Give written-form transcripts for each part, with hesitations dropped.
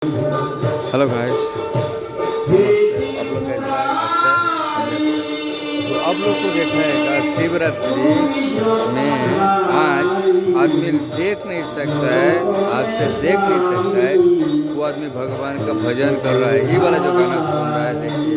Hello guys, आप लोग कैसा है? अच्छा तो आप लोग को देखा है शिवरात्रि में आज आदमी देख नहीं सकता है, आग से देख नहीं सकता है। वो आदमी भगवान का भजन कर रहा है, ये वाला जो गाना सुन रहा है, देखिए।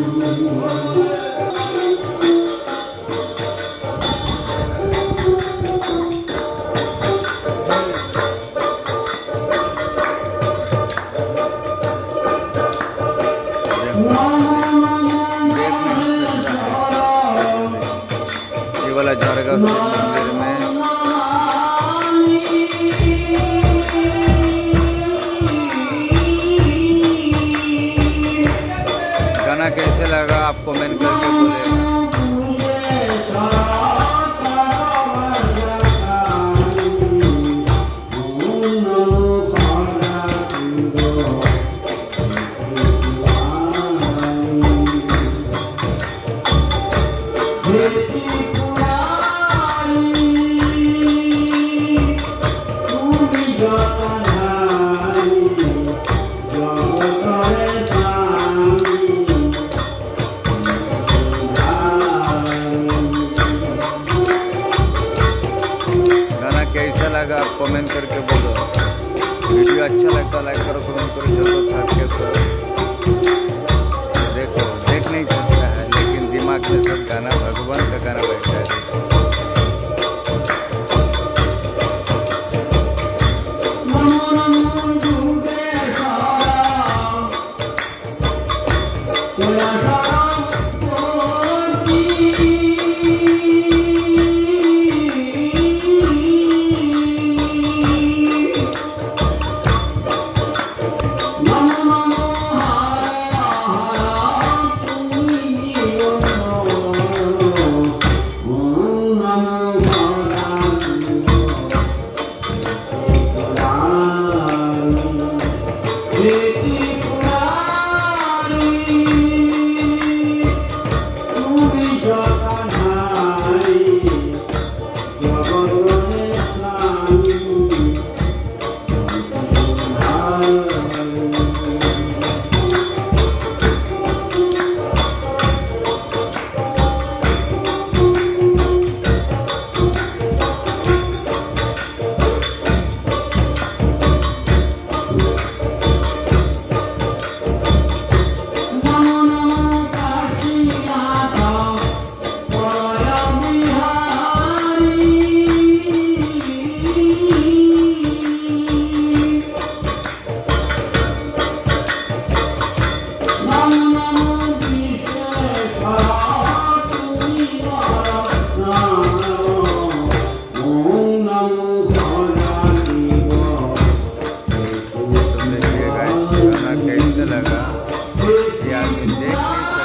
देख नहीं सकता है, ये वाला झारगा शिव मंदिर में गाना कैसे लगा आप कमेंट करके बोलेगा। गाना कैसा लगा आप कमेंट करके बोलो। वीडियो अच्छा लगता लाइक करो, कमेंट करो, जरूर सब्सक्राइब करो। देखो देख नहीं सकता है लेकिन दिमाग में सब गाना भगवान का गाना बैठा है। कैसे लगा ये आदमी देख नहीं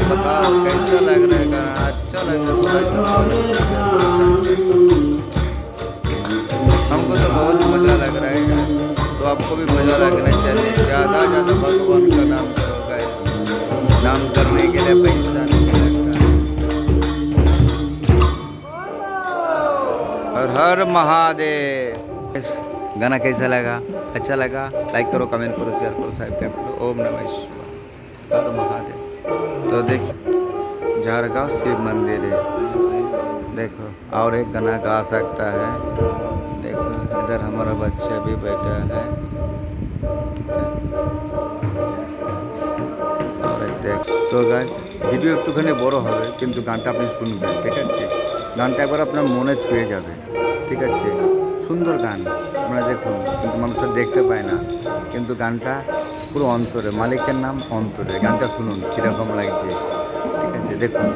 बताओ कैसा लग रहा है गाना? अच्छा लग रहा है? हमको तो बहुत मज़ा लग रहा है, तो आपको भी मज़ा लगना चाहिए। ज़्यादा ज़्यादा भगवान का नाम करो गाइस। नाम करने के लिए पैसा नहीं लगता। हर हर महादेव। गाना कैसा लगा? अच्छा लगा? लाइक करो, कमेंट करो, शेयर करो, सब्सक्राइब करो। ओम नमः शिवाय, हर महादेव। तो देख झारगांव शिव मंदिर है, देखो और एक गाना गा सकता है, देखो। इधर हमारा बच्चा भी बैठा है और देख तो गाइस ভিডিও একটুখানি বড় হবে কিন্তু গানটা আপনি শুনবেন ঠিক আছে গানটা একবার আপনার মনে ছুঁয়ে যাবে ঠিক আছে সুন্দর গান আপনারা দেখুন কিন্তু মানুষটা দেখতে পায় না কিন্তু গানটা পুরো অন্তরে মালিকের নাম অন্তরে গানটা শুনুন কীরকম লাগছে ঠিক আছে দেখুন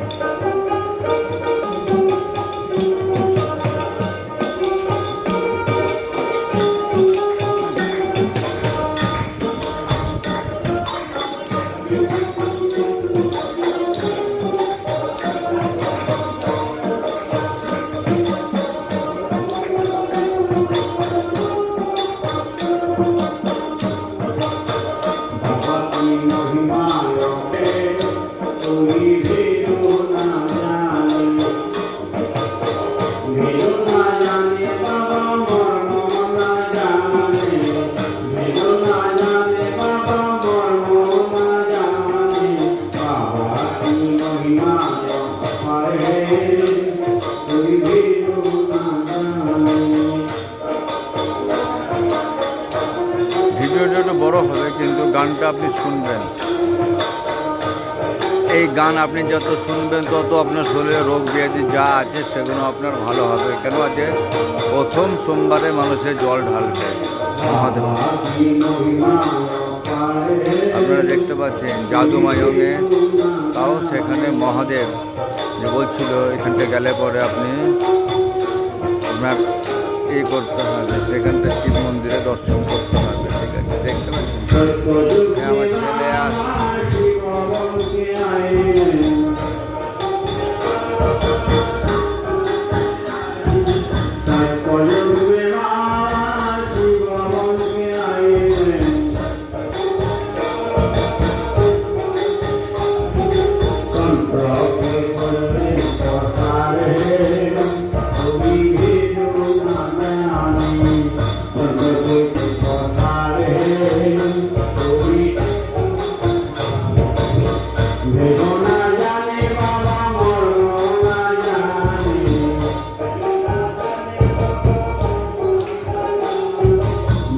ভিডিওটা একটু বড় হবে কিন্তু গানটা আপনি শুনবেন এই গান আপনি যত শুনবেন তত আপনার শরীরে রোগ ব্যাধি যা আছে সেগুলো আপনার ভালো হবে কেন আছে প্রথম সোমবারে মানুষের জল ঢালবে মহাদেব আপনারা দেখতে পাচ্ছেন জাদুমায়ঙে তাও সেখানে মহাদেব যে বলছিল এখানটা গেলে পরে আপনি আপনার এই করতে হবে সেখানটা শিব মন্দিরে দর্শন করতে হবে ঠিক আছে দেখতে পাচ্ছেন আমার ছেলে আসছে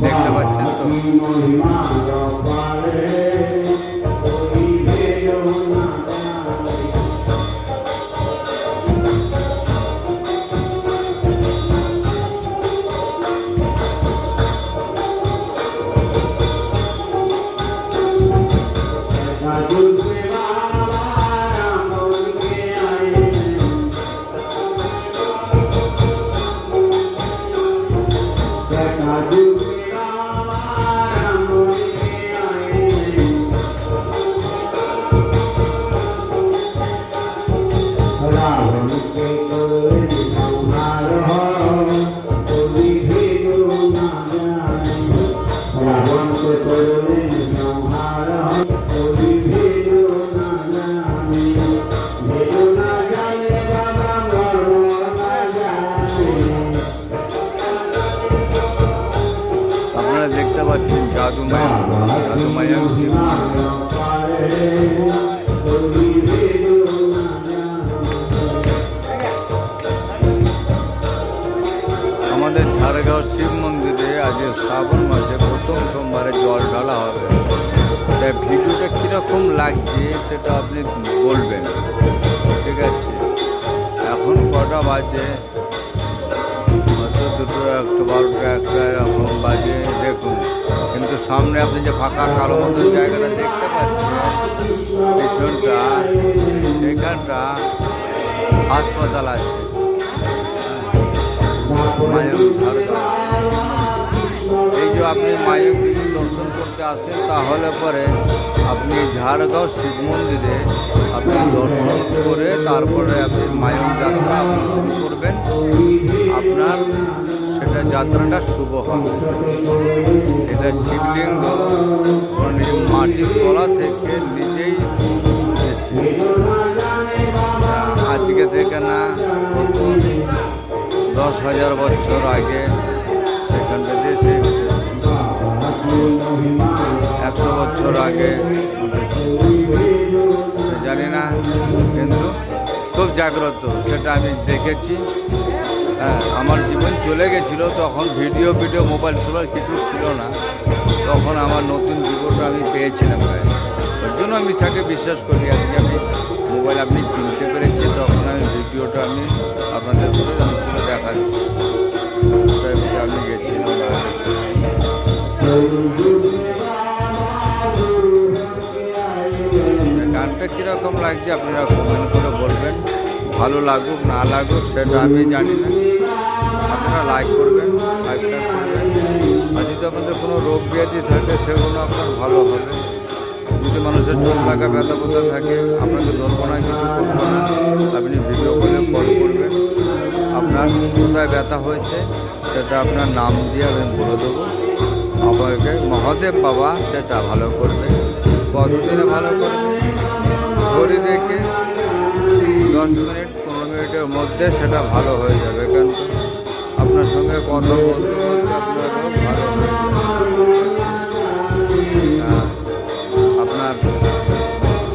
দেখতে পাচ্ছেন তো আপনারা দেখতে পাচ্ছেন জাদুমায়ং আমাদের ঝাড়গাঁও শিব মন্দিরে আজ শ্রাবণ মাসে প্রথম সোমবারে জল ঢালা হবে তাই ভিডিওটা কীরকম লাগছে সেটা আপনি বলবেন ঠিক আছে এখন কটা বাজে হয়তো 2টো 1টা 12টা 1টা এরকম বাজে দেখুন কিন্তু সামনে আপনি যে ফাঁকা কালো মতন জায়গাটা দেখতে পাচ্ছেন পিছনটা এখানটা হাসপাতাল আছে এই যে আপনি মায়ং যদি দর্শন করতে আসেন তাহলে পরে আপনি ঝাড়গাঁও শিব মন্দিরে আপনি দর্শন করে তারপরে আপনি মায়ং যাত্রা শুরু করবেন আপনার সেটা যাত্রাটা শুভ হবে এটা শিবলিঙ্গ মাটির তলা থেকে নিজেই আজকে থেকে না 10,000 বছর আগে সেখানটা দেশে 100 বছর আগে জানি না কিন্তু খুব জাগ্রত সেটা আমি দেখেছি হ্যাঁ, আমার জীবন চলে গেছিলো, তখন ভিডিও মোবাইল টোবাইল কিছু ছিল না। তখন আমার নতুন জীবনটা আমি পেয়েছিলাম গায়ে। ওর জন্য আমি তাকে বিশ্বাস করি। আজকে আমি মোবাইল আপনি কিনতে পেরেছি, তখন আমি ভিডিওটা আমি আপনাদের করে আমি তুলে দেখাচ্ছি। আমি গেছিলাম গানটা কীরকম লাগছে আপনারা কমেন্ট করে বলবেন। ভালো লাগুক না লাগুক সেটা আমি জানি না, আপনারা লাইক করবেন, লাইকটা করবেন। আর যদি আপনাদের কোনো রোগ ব্যাধি থাকে সেগুলো আপনার ভালো হবে। যদি মানুষের চোখ লাগা ব্যথা ব্যথা থাকে, আপনাকে ধরবো না, কিছু করবো না, আপনি ভিডিও কলে কল করবেন। আপনার কোথায় ব্যথা হয়েছে সেটা আপনার নাম দিয়ে আমি বলে দেবো। আপনাকে মহাদেব বাবা সেটা ভালো করবে। কতদিনে ভালো করবে ঘড়ি দেখে 10 মিনিট 15 মিনিটের মধ্যে সেটা ভালো হয়ে যাবে। কারণ আপনার সঙ্গে কথা বলতে বলতে আপনার রোগ ভালো হয়ে যাবে। আপনার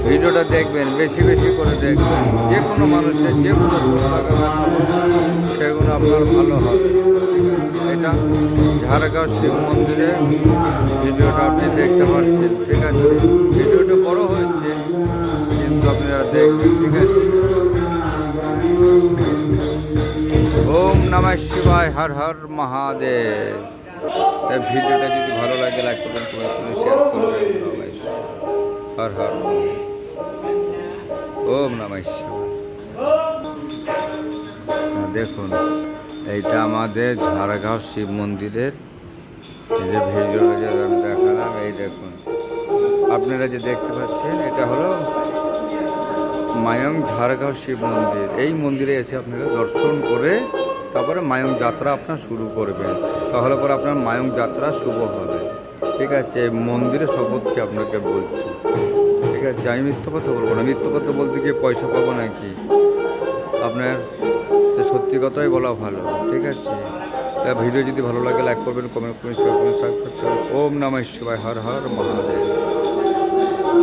ভিডিওটা দেখবেন, বেশি বেশি করে দেখবেন। যে কোনো মানুষের যে কোনো সেগুলো আপনার ভালো হবে। এটা ঝাড়গাঁও শিব মন্দিরে ভিডিওটা আপনি দেখতে পাচ্ছেন, ঠিক আছে। ভিডিওটা বড় হয়েছে কিন্তু আপনারা দেখবেন, ঠিক আছে। ওম নমঃ শিবায়, হর হর মহাদেব। তাই ভিডিওটা যদি ভালো লাগে লাইক করবেন, কমেন্ট করবেন, শেয়ার করবেন। হর হর ওম নমঃ শিবায়। দেখুন, এইটা আমাদের ঝাড়গাঁও শিব মন্দিরের এই যে ভিডিওটা যে আমি দেখালাম, এই দেখুন আপনারা যে দেখতে পাচ্ছেন, এটা হলো মায়ং ঝাড়গাঁও শিব মন্দির। এই মন্দিরে এসে আপনারা দর্শন করে তারপরে মায়ং যাত্রা আপনার শুরু করবেন, তাহলে পরে আপনার মায়ং যাত্রা শুভ হবে, ঠিক আছে। এই মন্দিরে শপথকে আপনাকে বলছি, ঠিক আছে। আমি মিথ্যা কথা বলবো না। মিথ্যা কথা বলতে গিয়ে পয়সা পাবো নাকি? আপনার সত্যি কথাই বলা ভালো, ঠিক আছে। তা ভিডিও যদি ভালো লাগে লাইক করবেন, কমেন্ট করবেন, শেয়ার করবেন, সাবস্ক্রাইব করবেন। ওম নমঃ শিবায়, হর হর মহাদেব।